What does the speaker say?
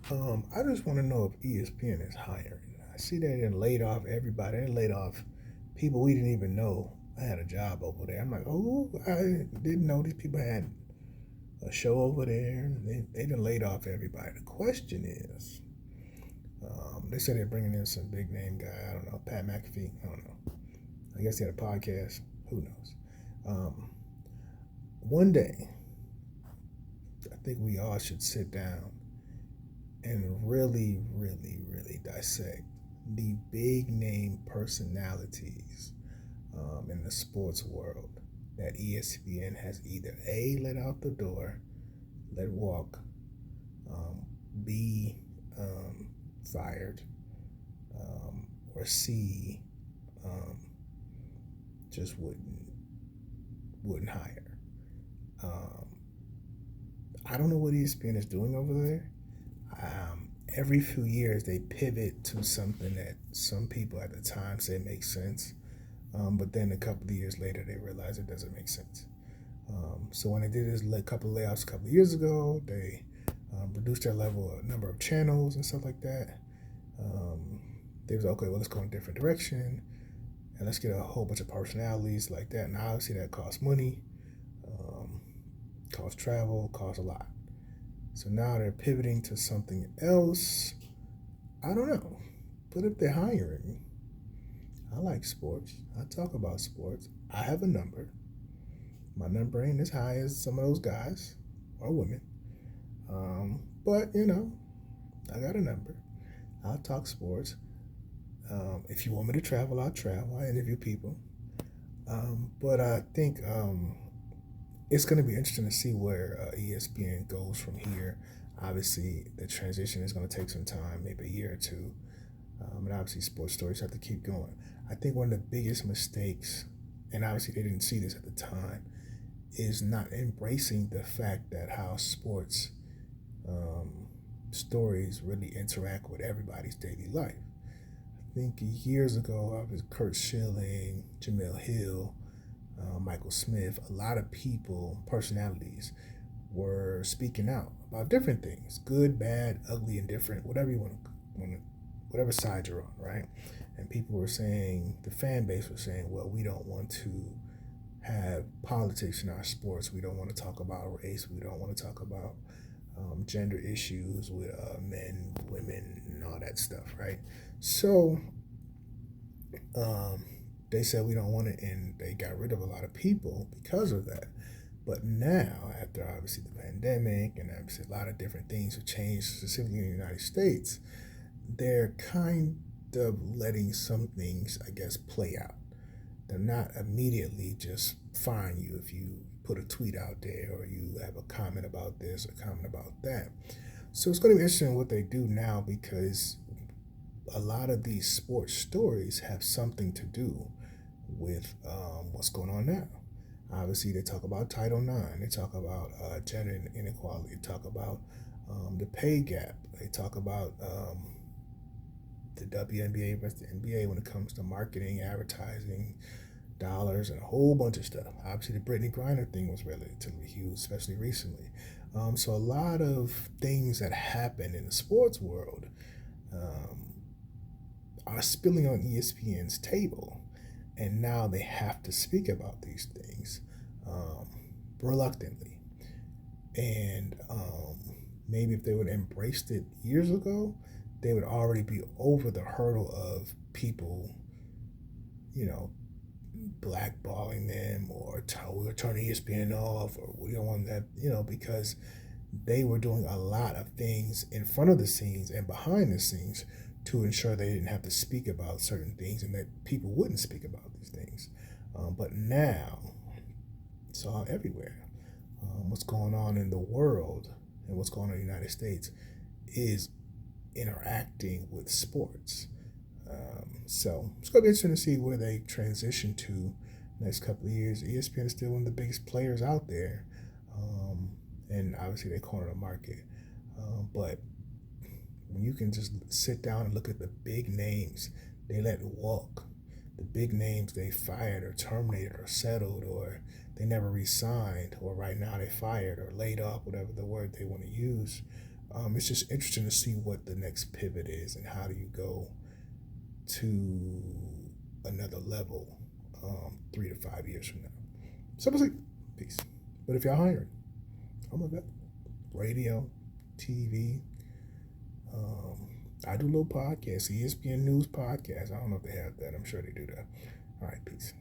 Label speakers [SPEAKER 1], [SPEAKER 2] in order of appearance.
[SPEAKER 1] I just want to know if ESPN is hiring. I see they didn't laid off everybody. They laid off people we didn't even know had a job over there. I'm like, oh, I didn't know these people had a show over there. They didn't laid off everybody. The question is, they said they're bringing in some big name guy. I don't know, Pat McAfee. I don't know. I guess he had a podcast. Who knows? Um, one day, I think we all should sit down and really, really, really dissect the big name personalities in the sports world that ESPN has either A, let out the door, let walk, B, fired, or C, um, just wouldn't hire. Um, I don't know what ESPN is doing over there. Every few years they pivot to something that some people at the time say makes sense, but then a couple of years later they realize it doesn't make sense. So when they did this couple of layoffs a couple of years ago, they reduced their level of number of channels and stuff like that. Um, they was okay. Well, let's go in a different direction and let's get a whole bunch of personalities like that. And obviously that costs money, um, costs travel, costs a lot. So now they're pivoting to something else. I don't know. But if they're hiring, I like sports. I talk about sports. I have a number. My number ain't as high as some of those guys or women. But, I got a number. I'll talk sports. If you want me to travel, I'll travel. I interview people. But I think it's going to be interesting to see where ESPN goes from here. Obviously, the transition is going to take some time, maybe a year or two. And obviously, sports stories have to keep going. I think one of the biggest mistakes, and obviously they didn't see this at the time, is not embracing the fact that how sports um, stories really interact with everybody's daily life. I think years ago, I was Kurt Schilling, Jamel Hill, Michael Smith, a lot of people, personalities, were speaking out about different things, good, bad, ugly, indifferent, whatever you want to whatever side you're on, right? And people were saying, the fan base was saying, well, we don't want to have politics in our sports. We don't want to talk about race. We don't want to talk about gender issues with men, women, and all that stuff, right? So um, they said we don't want it, and they got rid of a lot of people because of that. But now, after obviously the pandemic and obviously a lot of different things have changed, specifically in the United States, they're kind of letting some things, I guess, play out. They're not immediately just firing you if you put a tweet out there or you have a comment about this or comment about that. So it's going to be interesting what they do now because a lot of these sports stories have something to do with what's going on now. Obviously, they talk about Title IX. They talk about gender inequality. They talk about the pay gap. They talk about the WNBA versus the NBA when it comes to marketing, advertising, dollars, and a whole bunch of stuff. Obviously, the Brittany Griner thing was relatively huge, especially recently. So a lot of things that happen in the sports world um, are spilling on ESPN's table, and now they have to speak about these things um, reluctantly. And maybe if they would have embraced it years ago, they would already be over the hurdle of people, you know, blackballing them or we're turning ESPN off or we don't want that, because they were doing a lot of things in front of the scenes and behind the scenes to ensure they didn't have to speak about certain things and that people wouldn't speak about these things. But now it's all everywhere. What's going on in the world and what's going on in the United States is interacting with sports. So it's going to be interesting to see where they transition to next couple of years. ESPN is still one of the biggest players out there, and obviously they corner the market. But when you can just sit down and look at the big names they let walk, the big names they fired or terminated or settled or they never re-signed or right now they fired or laid off, whatever the word they want to use, It's just interesting to see what the next pivot is and how do you go to another level 3 to 5 years from now. So we'll see. Peace. But if y'all hiring, I'm available. Radio, TV. I do little podcasts, ESPN News podcast. I don't know if they have that. I'm sure they do that. All right, peace.